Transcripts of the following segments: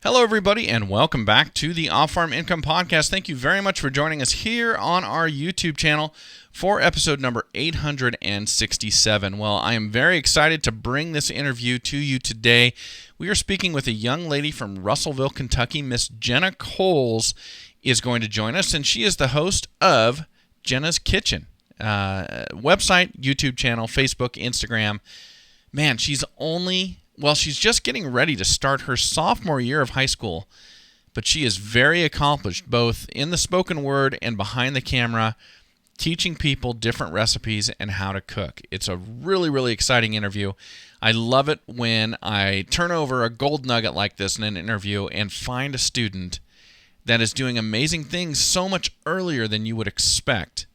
Hello, everybody, and welcome back to the Off-Farm Income Podcast. Thank you very much for joining us here on our YouTube channel for episode number 867. Well, I am very excited to bring this interview to you today. We are speaking with a young lady from Russellville, Kentucky. Miss Jenna Coles is going to join us, and she is the host of Jenna's Kitchen. Website, YouTube channel, Facebook, Instagram. Man, she's just getting ready to start her sophomore year of high school, but she is very accomplished both in the spoken word and behind the camera, teaching people different recipes and how to cook. It's a really, really exciting interview. I love it when I turn over a gold nugget like this in an interview and find a student that is doing amazing things so much earlier than you would expect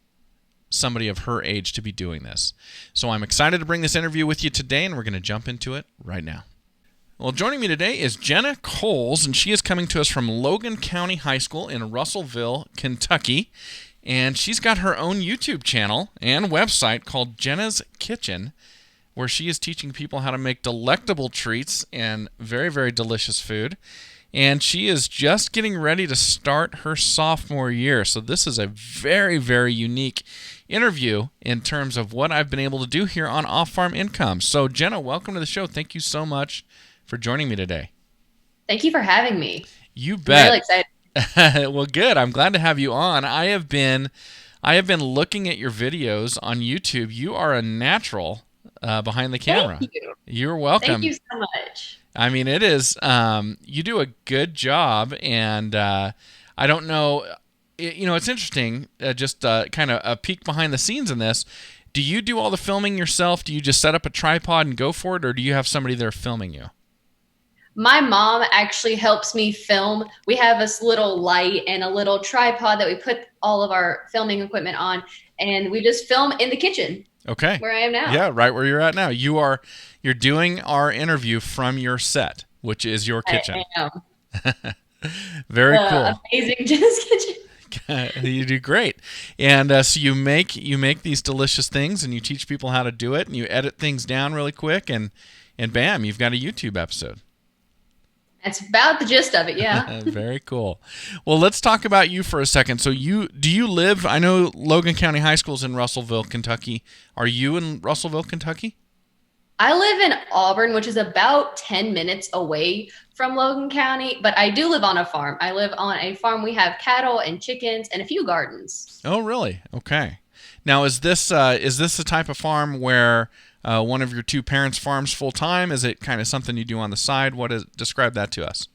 somebody of her age to be doing this. So I'm excited to bring this interview with you today, and we're going to jump into it right now. Well, joining me today is Jenna Coles, and she is coming to us from Logan County High School in Russellville, Kentucky. And she's got her own YouTube channel and website called Jenna's Kitchen, where she is teaching people how to make delectable treats and very, very delicious food. And she is just getting ready to start her sophomore year. So this is a very, very unique interview in terms of what I've been able to do here on Off-Farm Income. So Jenna, welcome to the show. Thank you so much for joining me today. Thank you for having me. You bet. I'm really excited. Well, good. I'm glad to have you on. I have been looking at your videos on YouTube. You are a natural behind the camera. Thank you. You're welcome. Thank you so much. I mean, it is, you do a good job, and I don't know, it's interesting, just kind of a peek behind the scenes in this. Do you do all the filming yourself? Do you just set up a tripod and go for it, or do you have somebody there filming you? My mom actually helps me film. We have this little light and a little tripod that we put all of our filming equipment on, and we just film in the kitchen. Okay. Where I am now. Yeah, right where you're at now. You're doing our interview from your set, which is your kitchen. I am. Very cool. Amazing Jenna's Kitchen. You do great. And so you make these delicious things, and you teach people how to do it, and you edit things down really quick, and bam, you've got a YouTube episode. That's about the gist of it, yeah. Very cool. Well, let's talk about you for a second. So do you live, I know Logan County High School is in Russellville, Kentucky. Are you in Russellville, Kentucky? I live in Auburn, which is about 10 minutes away from Logan County, but I do live on a farm. I live on a farm. We have cattle and chickens and a few gardens. Oh, really? Okay. Now, is this the type of farm where one of your two parents farms full time? Is it kind of something you do on the side? Describe that to us.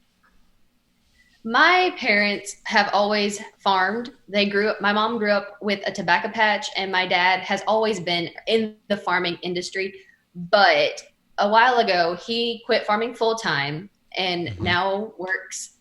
My parents have always farmed. My mom grew up with a tobacco patch, and my dad has always been in the farming industry. But a while ago, he quit farming full time and now works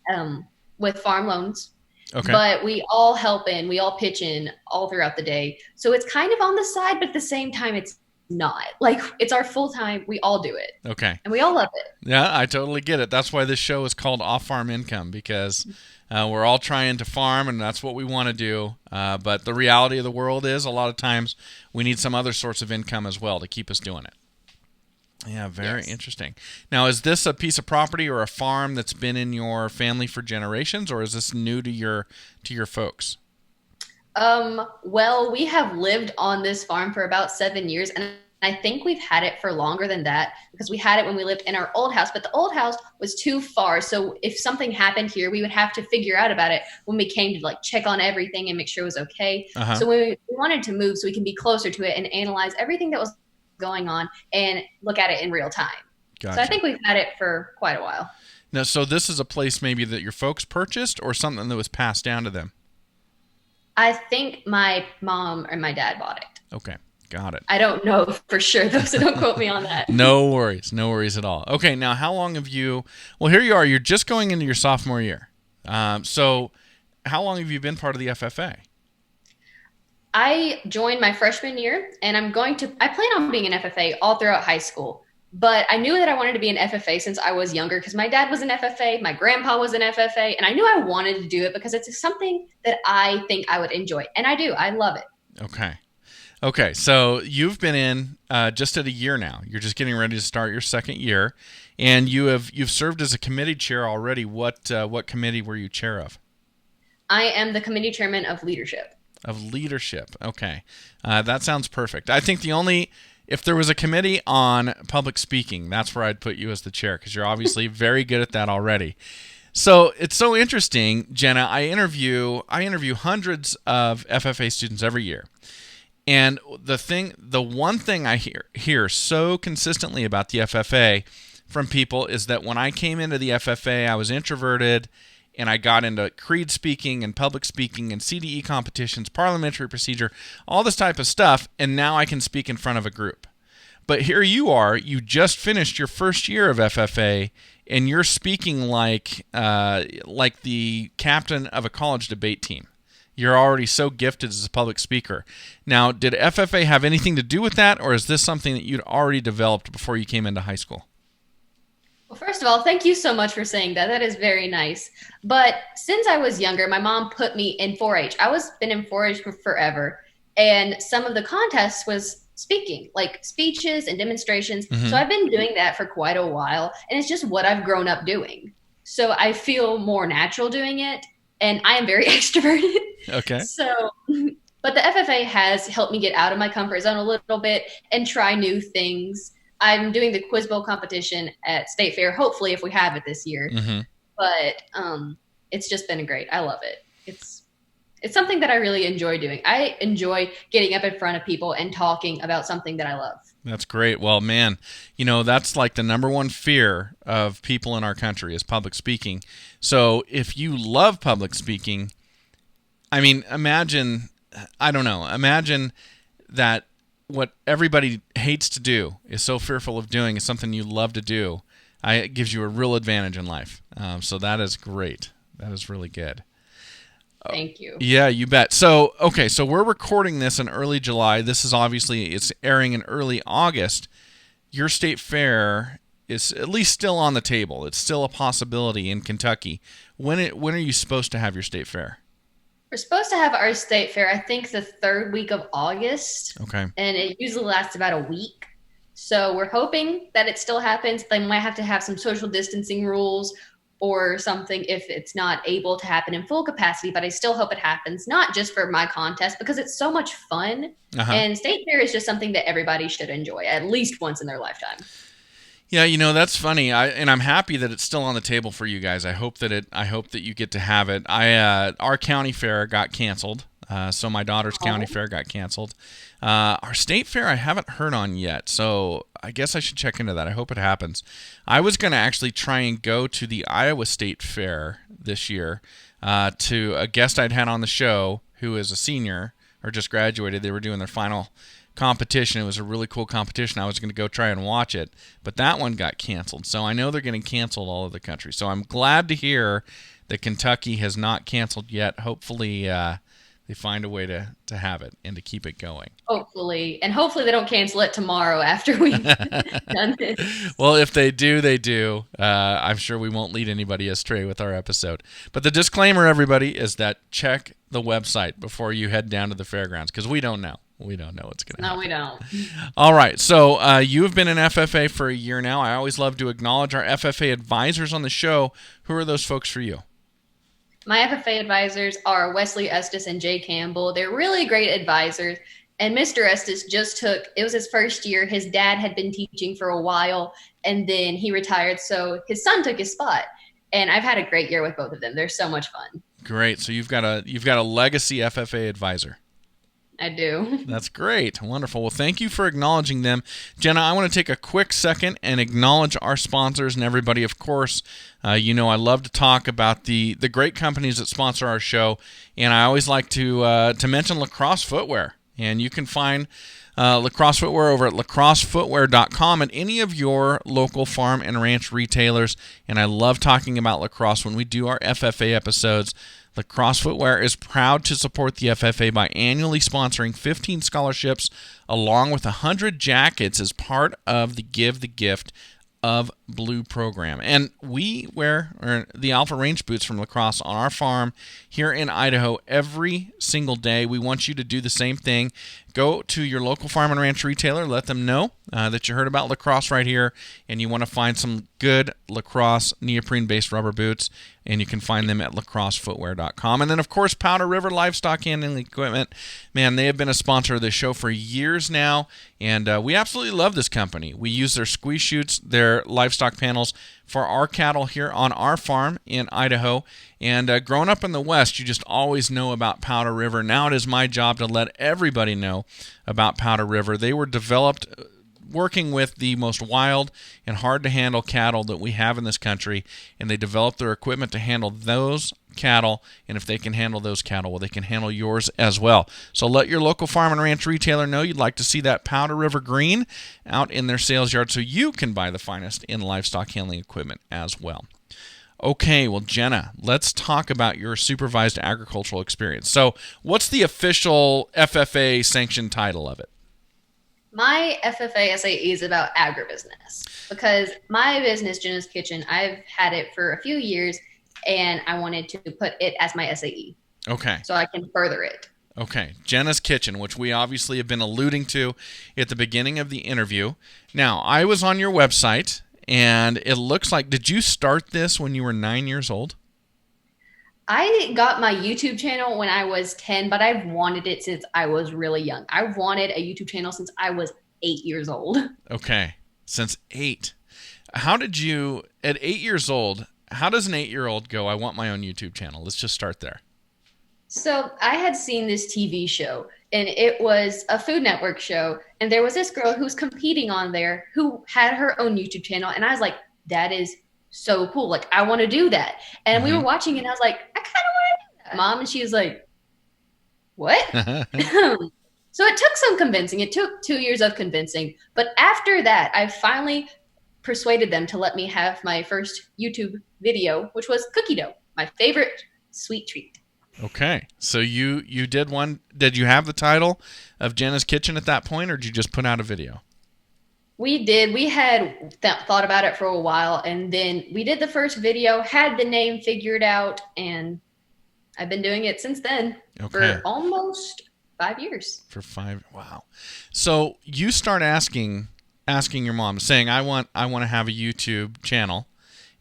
with farm loans. Okay. But we all help in, we all pitch in all throughout the day. So it's kind of on the side, but at the same time, it's not. Like, it's our full time. We all do it. Okay. And we all love it. Yeah, I totally get it. That's why this show is called Off-Farm Income, because we're all trying to farm, and that's what we want to do. But the reality of the world is a lot of times we need some other sorts of income as well to keep us doing it. Yeah, very interesting. Now, is this a piece of property or a farm that's been in your family for generations, or is this new to your folks? Well, we have lived on this farm for about 7 years, and I think we've had it for longer than that because we had it when we lived in our old house, but the old house was too far. So if something happened here, we would have to figure out about it when we came to check on everything and make sure it was okay. Uh-huh. So we wanted to move so we can be closer to it and analyze everything that was going on and look at it in real time. Gotcha. So I think we've had it for quite a while. Now, so this is a place maybe that your folks purchased or something that was passed down to them? I think my mom or my dad bought it. Okay, got it. I don't know for sure, though, so don't quote me on that. No worries at all. Okay, now how long have you, well, here you are, you're just going into your sophomore year. So how long have you been part of the FFA? I joined my freshman year, and I plan on being an FFA all throughout high school. But I knew that I wanted to be an FFA since I was younger because my dad was an FFA, my grandpa was an FFA, and I knew I wanted to do it because it's something that I think I would enjoy. And I do. I love it. Okay. Okay, so you've been in just at a year now. You're just getting ready to start your second year, and you've served as a committee chair already. What committee were you chair of? I am the committee chairman of leadership. Of leadership. Okay, that sounds perfect. I think if there was a committee on public speaking, that's where I'd put you as the chair because you're obviously very good at that already. So it's so interesting, Jenna. I interview hundreds of FFA students every year. And the one thing I hear so consistently about the FFA from people is that when I came into the FFA, I was introverted, and I got into creed speaking and public speaking and CDE competitions, parliamentary procedure, all this type of stuff, and now I can speak in front of a group. But here you are, you just finished your first year of FFA, and you're speaking like the captain of a college debate team. You're already so gifted as a public speaker. Now, did FFA have anything to do with that, or is this something that you'd already developed before you came into high school? Well, first of all, thank you so much for saying that. That is very nice. But since I was younger, my mom put me in 4-H. I was been in 4-H for forever, and some of the contests was speaking, like speeches and demonstrations. Mm-hmm. So I've been doing that for quite a while, and it's just what I've grown up doing. So I feel more natural doing it, and I am very extroverted. Okay. So, but the FFA has helped me get out of my comfort zone a little bit and try new things. I'm doing the Quiz Bowl competition at State Fair, hopefully if we have it this year. Mm-hmm. But it's just been great. I love it. It's something that I really enjoy doing. I enjoy getting up in front of people and talking about something that I love. That's great. Well, man, that's like the number one fear of people in our country is public speaking. So if you love public speaking, I mean, imagine that what everybody hates to do is so fearful of doing is something you love to do. It gives you a real advantage in life. So that is great. That is really good. Thank you. Yeah, you bet. So, okay, so we're recording this in early July. This is it's airing in early August. Your state fair is at least still on the table. It's still a possibility in Kentucky. When are you supposed to have your state fair? We're supposed to have our state fair, I think, the third week of August. Okay. And it usually lasts about a week. So we're hoping that it still happens. They might have to have some social distancing rules or something if it's not able to happen in full capacity, but I still hope it happens, not just for my contest, because it's so much fun. Uh-huh. And state fair is just something that everybody should enjoy at least once in their lifetime. Yeah, that's funny. I'm happy that it's still on the table for you guys. I hope that you get to have it. Our county fair got canceled, so my daughter's county fair got canceled. Our state fair I haven't heard on yet, so I guess I should check into that. I hope it happens. I was going to actually try and go to the Iowa State Fair this year to a guest I'd had on the show who is a senior or just graduated. They were doing their final competition. It was a really cool competition. I was going to go try and watch it, but that one got canceled. So I know they're getting canceled all over the country. So I'm glad to hear that Kentucky has not canceled yet. Hopefully they find a way to have it and to keep it going. Hopefully. And hopefully they don't cancel it tomorrow after we've done this. Well, if they do, they do. I'm sure we won't lead anybody astray with our episode. But the disclaimer, everybody, is that check the website before you head down to the fairgrounds because we don't know. We don't know what's going to happen. No, we don't. All right. So you've been in FFA for a year now. I always love to acknowledge our FFA advisors on the show. Who are those folks for you? My FFA advisors are Wesley Estes and Jay Campbell. They're really great advisors. And Mr. Estes it was his first year. His dad had been teaching for a while, and then he retired. So his son took his spot. And I've had a great year with both of them. They're so much fun. Great. So you've got a legacy FFA advisor. I do. That's great. Wonderful. Well, thank you for acknowledging them. Jenna, I want to take a quick second and acknowledge our sponsors and everybody. Of course, I love to talk about the great companies that sponsor our show, and I always like to mention Lacrosse Footwear. And you can find Lacrosse Footwear over at lacrossefootwear.com at any of your local farm and ranch retailers. And I love talking about lacrosse when we do our FFA episodes. Lacrosse Footwear is proud to support the FFA by annually sponsoring 15 scholarships along with 100 jackets as part of the Give the Gift of Blue program. And we wear the Alpha Range boots from Lacrosse on our farm here in Idaho every single day. We want you to do the same thing. go to your local farm and ranch retailer. Let them know that you heard about lacrosse right here, and you want to find some good lacrosse neoprene-based rubber boots, and you can find them at lacrossefootwear.com. And then, of course, Powder River Livestock Handling Equipment. Man, they have been a sponsor of this show for years now, and we absolutely love this company. We use their squeeze chutes, their livestock panels for our cattle here on our farm in Idaho. And growing up in the West, you just always know about Powder River. Now it is my job to let everybody know about Powder River. They were developed working with the most wild and hard-to-handle cattle that we have in this country, and they developed their equipment to handle those cattle, and if they can handle those cattle, well, they can handle yours as well. So let your local farm and ranch retailer know you'd like to see that Powder River green out in their sales yard so you can buy the finest in livestock handling equipment as well. Okay, well, Jenna, let's talk about your supervised agricultural experience. So what's the official FFA sanctioned title of it? My FFA SAE is about agribusiness because my business, Jenna's Kitchen, I've had it for a few years, and I wanted to put it as my SAE. Okay. So I can further it. Okay. Jenna's Kitchen, which we obviously have been alluding to at the beginning of the interview. Now, I was on your website, and it looks like, did you start this when you were 9 years old? I got my YouTube channel when I was 10, but I've wanted it since I was really young. I've wanted a YouTube channel since I was 8 years old. Okay. Since 8. How did you, at 8 years old, how does an 8-year-old go, I want my own YouTube channel? Let's just start there. So I had seen this TV show, and it was a Food Network show, and there was this girl who was competing on there who had her own YouTube channel, and I was like, that is so cool. Like, I want to do that. And we were watching it, and I was like, I kind of want to do that, Mom. And she was like, what? So it took some convincing. It took 2 years of convincing. But after that, I finally persuaded them to let me have my first YouTube video, which was cookie dough, my favorite sweet treat. Okay. So you did one. Did you have the title of Jenna's Kitchen at that point, or did you just put out a video? We did. We had thought about it for a while, and then we did the first video, had the name figured out, and I've been doing it since then for almost 5 years. For 5, wow. So you start asking your mom, saying, I want to have a YouTube channel,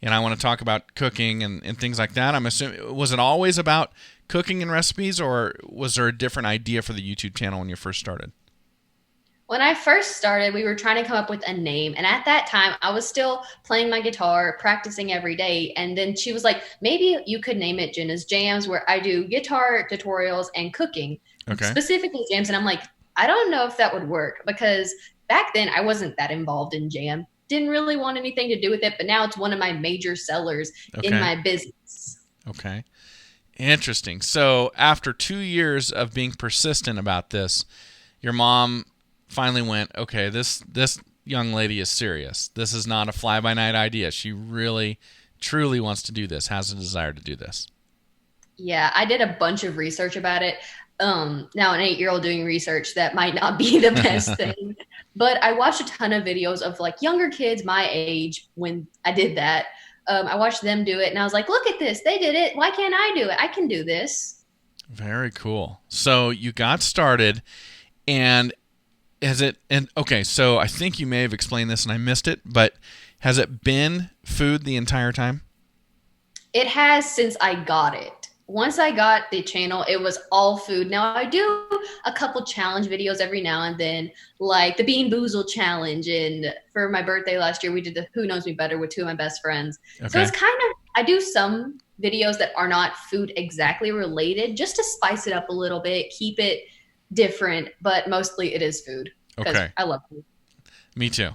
and I want to talk about cooking and things like that. I'm assuming, was it always about cooking and recipes, or was there a different idea for the YouTube channel when you first started? When I first started, we were trying to come up with a name. And at that time, I was still playing my guitar, practicing every day. And then she was like, maybe you could name it Jenna's Jams, where I do guitar tutorials and cooking, specifically jams. And I'm like, I don't know if that would work, because back then I wasn't that involved in jam. Didn't really want anything to do with it. But now it's one of my major sellers in my business. Okay. Interesting. So after 2 years of being persistent about this, your mom finally went, okay, this young lady is serious. This is not a fly-by-night idea. She really, truly wants to do this, has a desire to do this. Yeah, I did a bunch of research about it. Now, an 8-year-old doing research, that might not be the best thing. But I watched a ton of videos of like younger kids my age when I did that. I watched them do it, and I was like, look at this. They did it. Why can't I do it? I can do this. Very cool. So you got started, and so I think you may have explained this and I missed it, but has it been food the entire time? It has since I got it. Once I got the channel, it was all food. Now, I do a couple challenge videos every now and then, like the Bean Boozle challenge. And for my birthday last year, we did the Who Knows Me Better with two of my best friends. Okay. So it's kind of, I do some videos that are not food exactly related, just to spice it up a little bit, keep it different, but mostly it is food. Okay. I love food. Me too.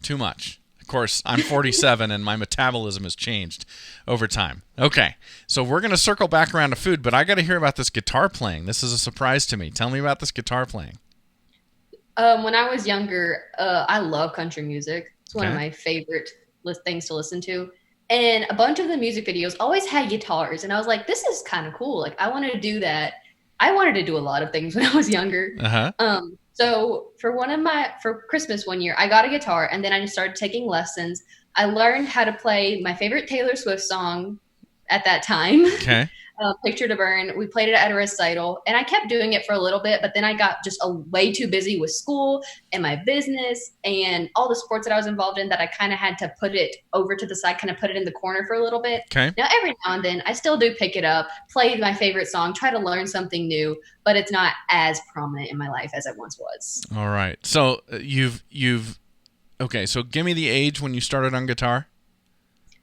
Too much. Of course, I'm 47 and my metabolism has changed over time. Okay, so we're going to circle back around to food, but I got to hear about this guitar playing. This is a surprise to me. Tell me about this guitar playing. When I was younger, I love country music. It's one of my favorite things to listen to. And a bunch of the music videos always had guitars. And I was like, this is kind of cool. Like, I wanted to do that. I wanted to do a lot of things when I was younger. So for Christmas one year, I got a guitar, and then I just started taking lessons. I learned how to play my favorite Taylor Swift song, at that time. Okay. Picture to Burn. We played it at a recital, and I kept doing it for a little bit, but then I got just way too busy with school and my business and all the sports that I was involved in that I kind of had to put it over to the side, kind of put it in the corner for a little bit. Okay. Now, every now and then, I still do pick it up, play my favorite song, try to learn something new, but it's not as prominent in my life as it once was. All right. So okay, so give me the age when you started on guitar.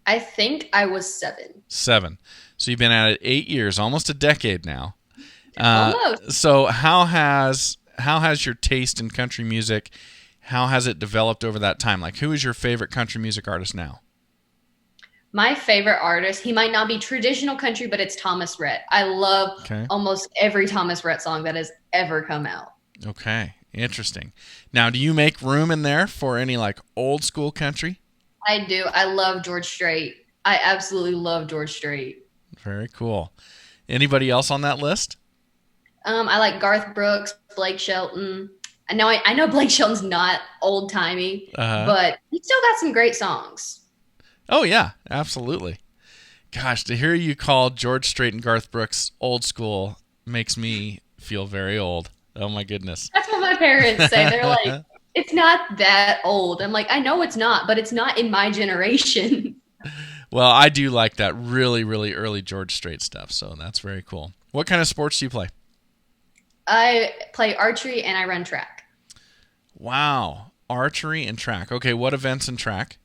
I think I was 7. 7. So you've been at it 8 years, almost a decade now. Almost. So how has your taste in country music, how has it developed over that time? Like, who is your favorite country music artist now? My favorite artist, he might not be traditional country, but it's Thomas Rhett. I love almost every Thomas Rhett song that has ever come out. Okay, interesting. Now, do you make room in there for any like old school country? I do. I love George Strait. I absolutely love George Strait. Very cool. Anybody else on that list? I like Garth Brooks, Blake Shelton. I know Blake Shelton's not old timey, but he still got some great songs. Oh yeah, absolutely. Gosh, to hear you call George Strait and Garth Brooks old school makes me feel very old. Oh my goodness. That's what my parents say. They're like, it's not that old. I'm like, I know it's not, but it's not in my generation. Well, I do like that really, really early George Strait stuff, so that's very cool. What kind of sports do you play? I play archery and I run track. Wow. Archery and track. Okay, what events in track?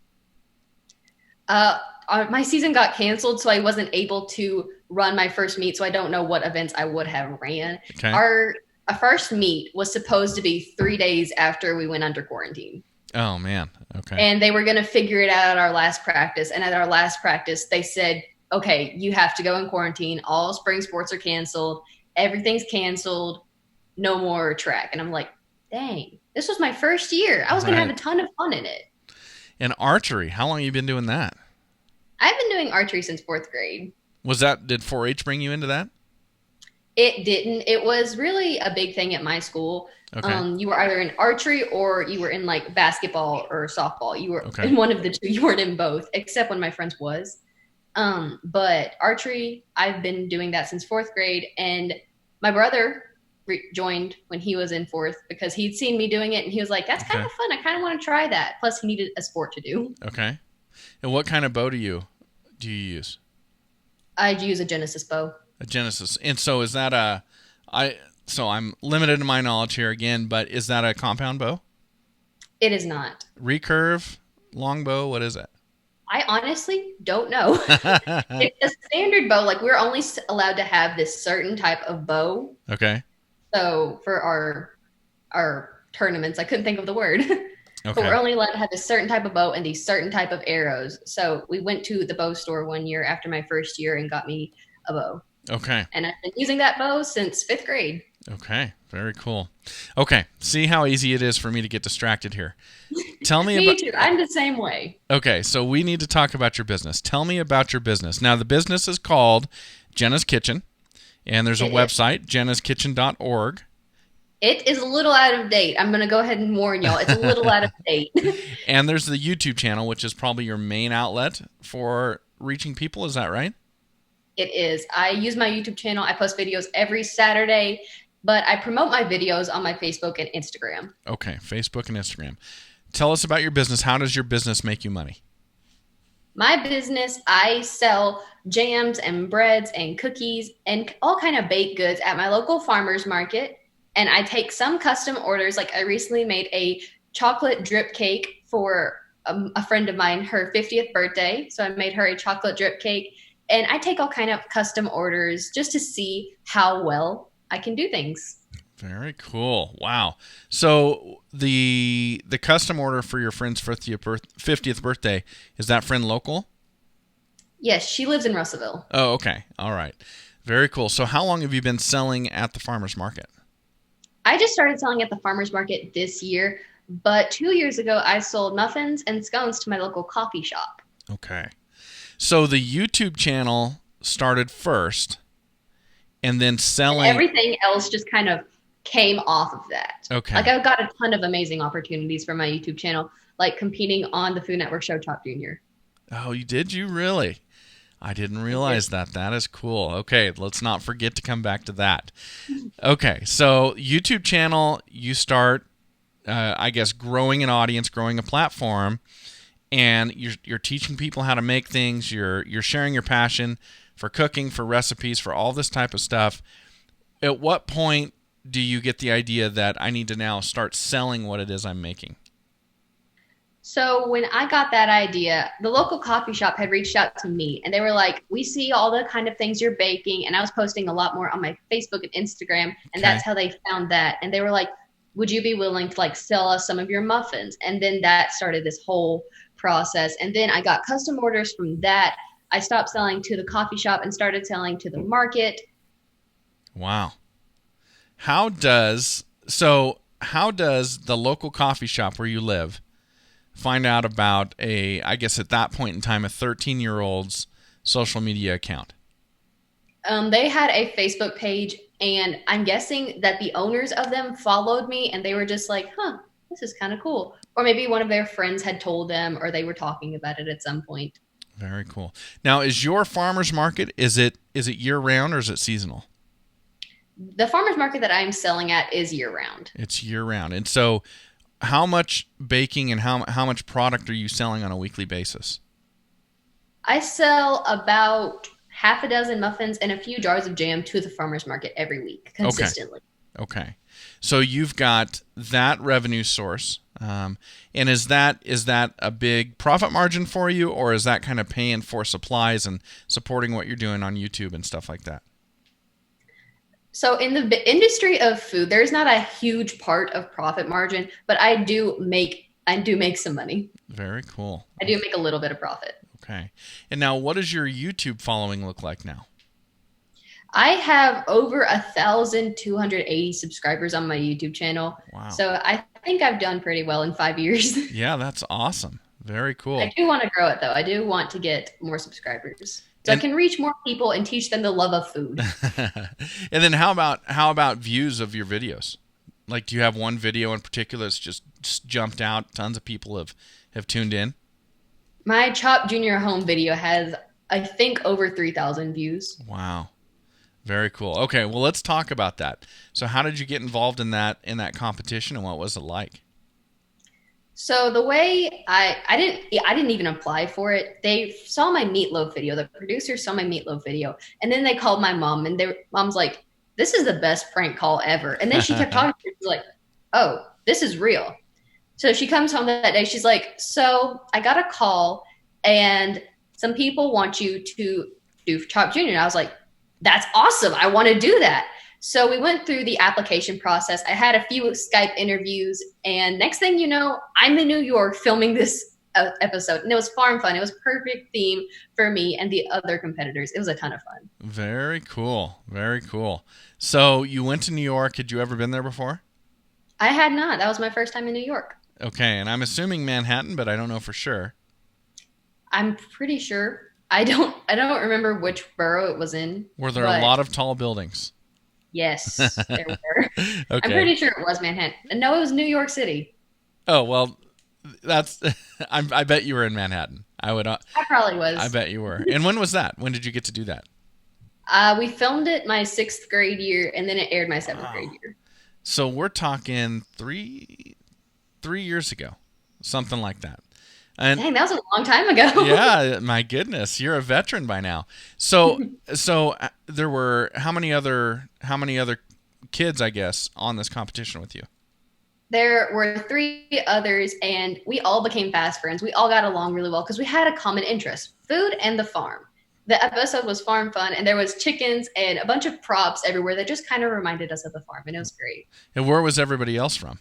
My season got canceled, so I wasn't able to run my first meet, so I don't know what events I would have ran. Okay. Our first meet was supposed to be 3 days after we went under quarantine. Oh, man. Okay. And they were going to figure it out at our last practice. And at our last practice, they said, okay, you have to go in quarantine. All spring sports are canceled. Everything's canceled. No more track. And I'm like, dang, this was my first year. I was going to have a ton of fun in it. And archery, how long have you been doing that? I've been doing archery since 4th grade. Did 4-H bring you into that? It didn't. It was really a big thing at my school. Okay. You were either in archery or you were in like basketball or softball. You were in one of the two. You weren't in both, except when my friends was. But archery, I've been doing that since 4th grade. And my brother joined when he was in 4th because he'd seen me doing it. And he was like, that's kind of fun. I kind of want to try that. Plus, he needed a sport to do. Okay. And what kind of bow do you use? I use a Genesis bow. A Genesis. And so is that so I'm limited in my knowledge here again, but is that a compound bow? It is not. Recurve, longbow, what is it? I honestly don't know. It's a standard bow. Like, we're only allowed to have this certain type of bow. Okay. So for our tournaments, I couldn't think of the word. Okay. But we're only allowed to have a certain type of bow and these certain type of arrows. So we went to the bow store one year after my first year and got me a bow. Okay. And I've been using that bow since 5th grade. Okay. Very cool. Okay. See how easy it is for me to get distracted here. Tell me Me too. I'm the same way. Okay. So we need to talk about your business. Tell me about your business. Now, the business is called Jenna's Kitchen, and there's a website, jennaskitchen.org. It is a little out of date. I'm going to go ahead and warn y'all. It's a little out of date. And there's the YouTube channel, which is probably your main outlet for reaching people. Is that right? It is. I use my YouTube channel. I post videos every Saturday, but I promote my videos on my Facebook and Instagram. Okay, Facebook and Instagram. Tell us about your business. How does your business make you money? My business, I sell jams and breads and cookies and all kind of baked goods at my local farmer's market. And I take some custom orders. Like, I recently made a chocolate drip cake for a friend of mine, her 50th birthday. So I made her a chocolate drip cake. And I take all kind of custom orders just to see how well I can do things. Very cool. Wow. So the custom order for your friend's 50th birthday, is that friend local? Yes, she lives in Russellville. Oh, okay. All right. Very cool. So how long have you been selling at the farmer's market? I just started selling at the farmer's market this year, but 2 years ago, I sold muffins and scones to my local coffee shop. Okay. So the YouTube channel started first, and then selling... And everything else just kind of came off of that. Okay. Like, I've got a ton of amazing opportunities for my YouTube channel, like competing on the Food Network show Top Junior. Oh, did you really? I didn't realize that. That is cool. Okay, let's not forget to come back to that. Okay, so YouTube channel, you start, I guess, growing an audience, growing a platform, and you're teaching people how to make things. You're sharing your passion for cooking, for recipes, for all this type of stuff. At what point do you get the idea that I need to now start selling what it is I'm making? So when I got that idea, the local coffee shop had reached out to me and they were like, we see all the kind of things you're baking. And I was posting a lot more on my Facebook and Instagram. And Okay. that's how they found that. And they were like, would you be willing to like sell us some of your muffins? And then that started this whole process. And then I got custom orders from that. I stopped selling to the coffee shop and started selling to the market. Wow. How does the local coffee shop where you live find out about I guess at that point in time, a 13-year-old's social media account? They had a Facebook page, and I'm guessing that the owners of them followed me, and they were just like, huh, this is kind of cool. Or maybe one of their friends had told them, or they were talking about it at some point. Very cool. Now, is your farmer's market, is it year-round or is it seasonal? The farmer's market that I'm selling at is year-round. It's year-round. And so how much baking and how much product are you selling on a weekly basis? I sell about half a dozen muffins and a few jars of jam to the farmer's market every week consistently. Okay. So you've got that revenue source. And is that a big profit margin for you, or is that kind of paying for supplies and supporting what you're doing on YouTube and stuff like that? So in the industry of food, there's not a huge part of profit margin, but I do make some money. Very cool. I do make a little bit of profit. Okay. And now, what does your YouTube following look like now? I have over 1,280 subscribers on my YouTube channel. Wow. So I think I've done pretty well in 5 years. Yeah, that's awesome. Very cool. I do want to grow it though. I do want to get more subscribers so I can reach more people and teach them the love of food. And then how about views of your videos? Like, do you have one video in particular that's just jumped out? Tons of people have tuned in. My Chop Junior home video has, I think, over 3,000 views. Wow. Very cool. Okay, well, let's talk about that. So how did you get involved in that competition, and what was it like? So the way I didn't even apply for it. They saw my meatloaf video. The producers saw my meatloaf video, and then they called my mom, and mom's like, "This is the best prank call ever." And then she kept talking to me. She's like, "Oh, this is real." So she comes home that day. She's like, "So I got a call, and some people want you to do Chop Junior." And I was like, "That's awesome. I want to do that." So we went through the application process. I had a few Skype interviews, and next thing you know, I'm in New York filming this episode, and it was farm fun. It was perfect theme for me and the other competitors. It was a ton of fun. Very cool. Very cool. So you went to New York. Had you ever been there before? I had not. That was my first time in New York. Okay, and I'm assuming Manhattan, but I don't know for sure. I'm pretty sure. I don't remember which borough it was in. Were there a lot of tall buildings? Yes, there were. Okay. I'm pretty sure it was Manhattan. No, it was New York City. Oh, well, that's I bet you were in Manhattan. I probably was. I bet you were. And when was that? When did you get to do that? We filmed it my 6th grade year, and then it aired my 7th grade year. So we're talking three years ago, something like that. And dang, that was a long time ago. Yeah, my goodness, you're a veteran by now. So there were how many other kids, I guess, on this competition with you? There were 3 others, and we all became fast friends. We all got along really well because we had a common interest: food and the farm. The episode was farm fun, and there was chickens and a bunch of props everywhere that just kind of reminded us of the farm, and it was great. And where was everybody else from?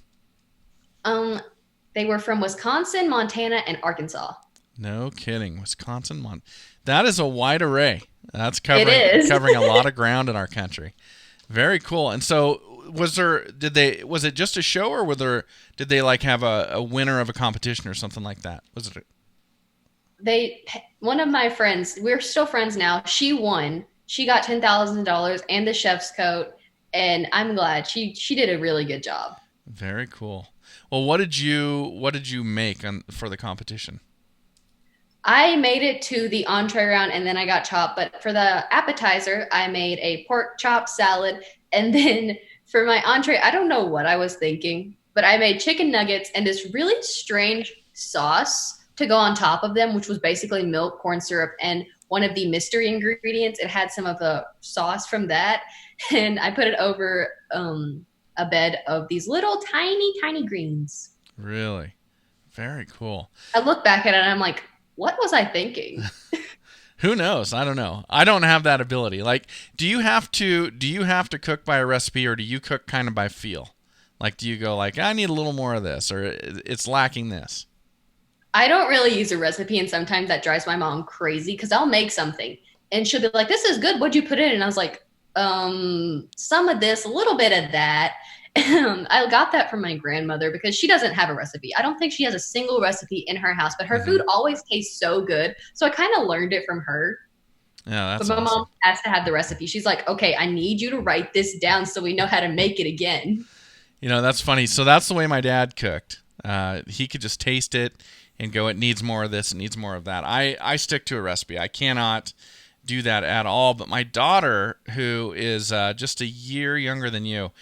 They were from Wisconsin, Montana, and Arkansas. No kidding. Wisconsin, that is a wide array. That's covering a lot of ground in our country. Very cool. And so was it just a show, or did they like have a winner of a competition or something like that? Was it one of my friends, we're still friends now, she won. She got $10,000 and the chef's coat, and I'm glad. She did a really good job. Very cool. Well, what did you make for the competition? I made it to the entree round and then I got chopped. But for the appetizer, I made a pork chop salad. And then for my entree, I don't know what I was thinking, but I made chicken nuggets and this really strange sauce to go on top of them, which was basically milk, corn syrup, and one of the mystery ingredients. It had some of the sauce from that. And I put it over a bed of these little tiny, tiny greens. Really? Very cool. I look back at it and I'm like, what was I thinking? Who knows? I don't know. I don't have that ability. Like, do you have to cook by a recipe, or do you cook kind of by feel? Like, do you go like, I need a little more of this, or it's lacking this? I don't really use a recipe, and sometimes that drives my mom crazy because I'll make something and she'll be like, this is good. What'd you put in? And I was like, some of this, a little bit of that. I got that from my grandmother because she doesn't have a recipe. I don't think she has a single recipe in her house, but her food always tastes so good. So I kind of learned it from her. Yeah, that's But my awesome. mom has to have the recipe. She's like, okay, I need you to write this down so we know how to make it again. You know, that's funny. So that's the way my dad cooked. He could just taste it and go, it needs more of this, it needs more of that. I stick to a recipe. I cannot do that at all. But my daughter, who is just a year younger than you,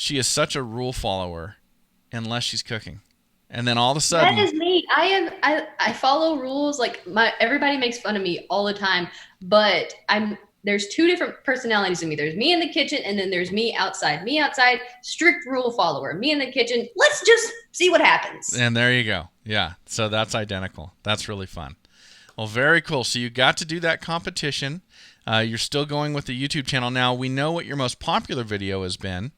she is such a rule follower unless she's cooking. And then all of a sudden, That is me. I follow rules. Like everybody makes fun of me all the time, but there's two different personalities in me. There's me in the kitchen and then there's me outside. Me outside, strict rule follower. Me in the kitchen, let's just see what happens. and there you go. Yeah, so that's identical. That's really fun. Well, very cool. So you got to do that competition. You're still going with the YouTube channel. Now, we know what your most popular video has been.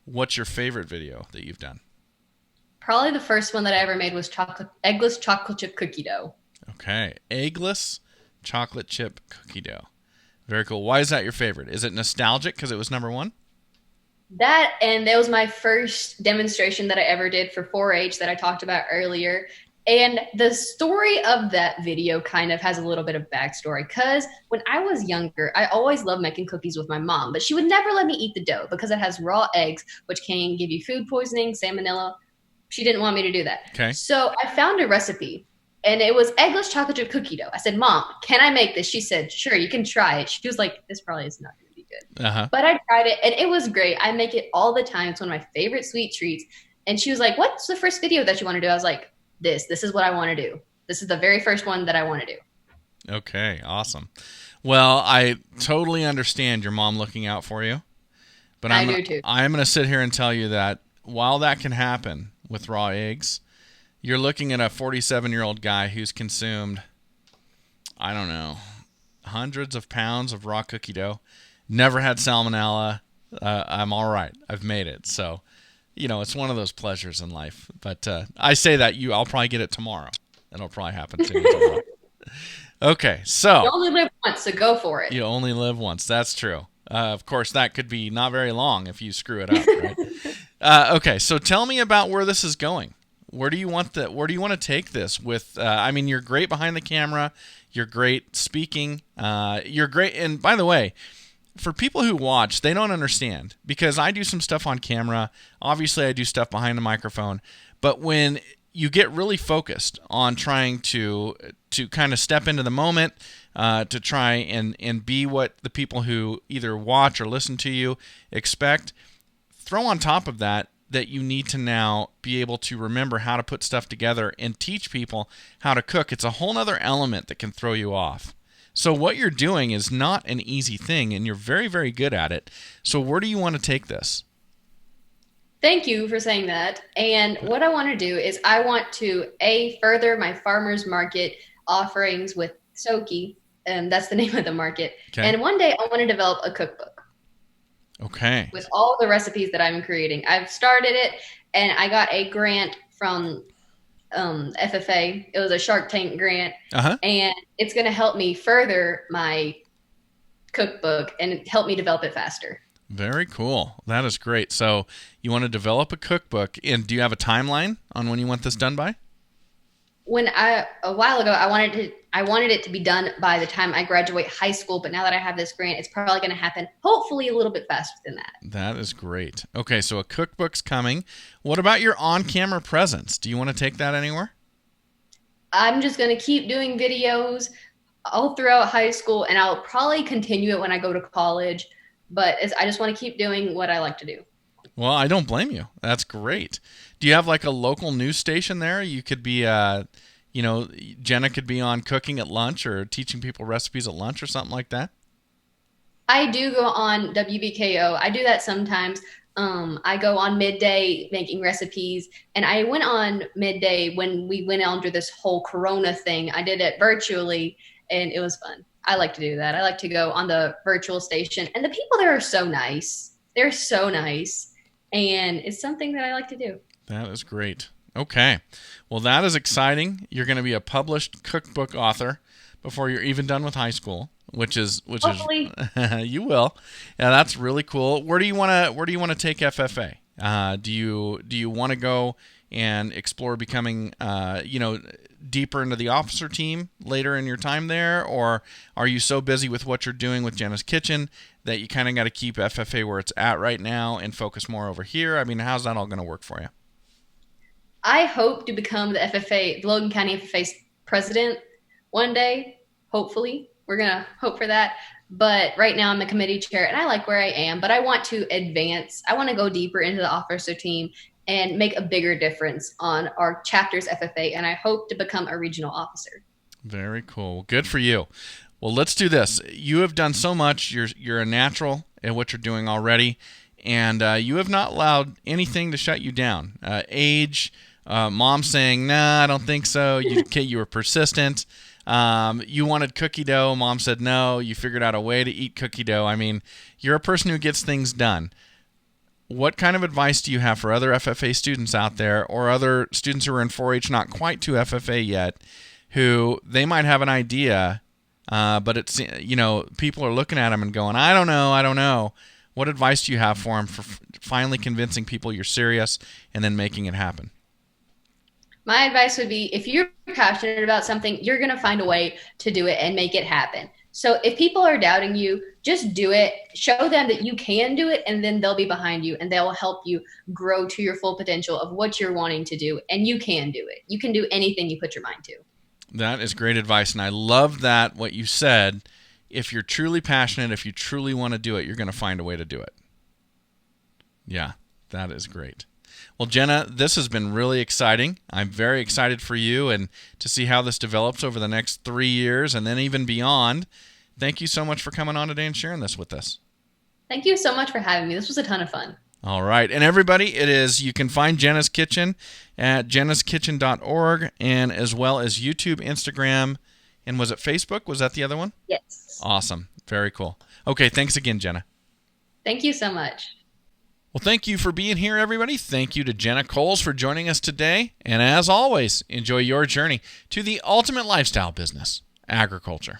What's your favorite video that you've done? Probably the first one that I ever made was eggless chocolate chip cookie dough. Okay, eggless chocolate chip cookie dough. Very cool. Why is that your favorite? Is it nostalgic because it was number one? That was my first demonstration that I ever did for 4-H that I talked about earlier. And the story of that video kind of has a little bit of backstory because when I was younger, I always loved making cookies with my mom, but she would never let me eat the dough because it has raw eggs, which can give you food poisoning, salmonella. She didn't want me to do that. Okay. So I found a recipe and it was eggless chocolate chip cookie dough. I said, Mom, can I make this? She said, sure, you can try it. She was like, this probably is not going to be good. Uh-huh. But I tried it and it was great. I make it all the time. It's one of my favorite sweet treats. And she was like, what's the first video that you want to do? I was like, this is what I want to do. This is the very first one that I want to do. Okay, awesome. Well, I totally understand your mom looking out for you. But I do too. I'm going to sit here and tell you that while that can happen with raw eggs, you're looking at a 47-year-old guy who's consumed, I don't know, hundreds of pounds of raw cookie dough, never had salmonella. I'm all right. I've made it. So, you know, it's one of those pleasures in life. But I say that I'll probably get it tomorrow. It'll probably happen to me tomorrow. Okay, so You only live once, so go for it. you only live once. That's true. Of course, that could be not very long if you screw it up, right? Okay, so tell me about where this is going. Where do you want to take this with? I mean, you're great behind the camera. You're great speaking. You're great. And by the way, for people who watch, they don't understand because I do some stuff on camera. Obviously, I do stuff behind the microphone. But when you get really focused on trying to kind of step into the moment, to try and be what the people who either watch or listen to you expect, throw on top of that you need to now be able to remember how to put stuff together and teach people how to cook. It's a whole other element that can throw you off. So what you're doing is not an easy thing, and you're very, very good at it. So where do you want to take this? Thank you for saying that. And what I want to do is I want to, further my farmer's market offerings with Soki. That's the name of the market. Okay. And one day I want to develop a cookbook. Okay. With all the recipes that I'm creating. I've started it, and I got a grant from FFA. It was a Shark Tank grant, and it's going to help me further my cookbook and help me develop it faster. Very cool. That is great. So you want to develop a cookbook, and do you have a timeline on when you want this done by? A while ago, I wanted it to be done by the time I graduate high school, but now that I have this grant, it's probably going to happen hopefully a little bit faster than that. That is great. Okay, so a cookbook's coming. What about your on-camera presence? Do you want to take that anywhere? I'm just going to keep doing videos all throughout high school, and I'll probably continue it when I go to college. But I just want to keep doing what I like to do. Well, I don't blame you. That's great. Do you have like a local news station there? You could be, Jenna could be on cooking at lunch or teaching people recipes at lunch or something like that. I do go on WBKO. I do that sometimes. I go on midday making recipes, and I went on midday when we went under this whole Corona thing. I did it virtually, and it was fun. I like to do that. I like to go on the virtual station, and the people there are so nice. They're so nice, and it's something that I like to do. That is great. Okay. Well, that is exciting. You're going to be a published cookbook author before you're even done with high school, which is Hopefully. you will. Yeah, that's really cool. Where do you want to take FFA? Do you want to go and explore becoming deeper into the officer team later in your time there, or are you so busy with what you're doing with Jenna's Kitchen that you kind of got to keep FFA where it's at right now and focus more over here? I mean, how's that all going to work for you? I hope to become the FFA, the Logan County FFA's president one day. Hopefully, we're gonna hope for that. But right now, I'm a committee chair, and I like where I am. But I want to advance. I want to go deeper into the officer team and make a bigger difference on our chapter's FFA. And I hope to become a regional officer. Very cool. Good for you. Well, let's do this. You have done so much. You're a natural at what you're doing already, and you have not allowed anything to shut you down. Age. Mom saying, "Nah, I don't think so." You were persistent. You wanted cookie dough. Mom said no. You figured out a way to eat cookie dough. I mean, you're a person who gets things done. What kind of advice do you have for other FFA students out there, or other students who are in 4-H not quite to FFA yet, who they might have an idea, but it's people are looking at them and going, "I don't know." What advice do you have for them for finally convincing people you're serious and then making it happen? My advice would be, if you're passionate about something, you're going to find a way to do it and make it happen. So if people are doubting you, just do it. Show them that you can do it, and then they'll be behind you, and they'll help you grow to your full potential of what you're wanting to do. And you can do it. You can do anything you put your mind to. That is great advice, and I love that, what you said. If you're truly passionate, if you truly want to do it, you're going to find a way to do it. Yeah, that is great. Well, Jenna, this has been really exciting. I'm very excited for you and to see how this develops over the next 3 years and then even beyond. Thank you so much for coming on today and sharing this with us. Thank you so much for having me. This was a ton of fun. All right. And everybody, you can find Jenna's Kitchen at jennaskitchen.org, and as well as YouTube, Instagram, and was it Facebook? Was that the other one? Yes. Awesome. Very cool. Okay. Thanks again, Jenna. Thank you so much. Well, thank you for being here, everybody. Thank you to Jenna Coles for joining us today. And as always, enjoy your journey to the ultimate lifestyle business, agriculture.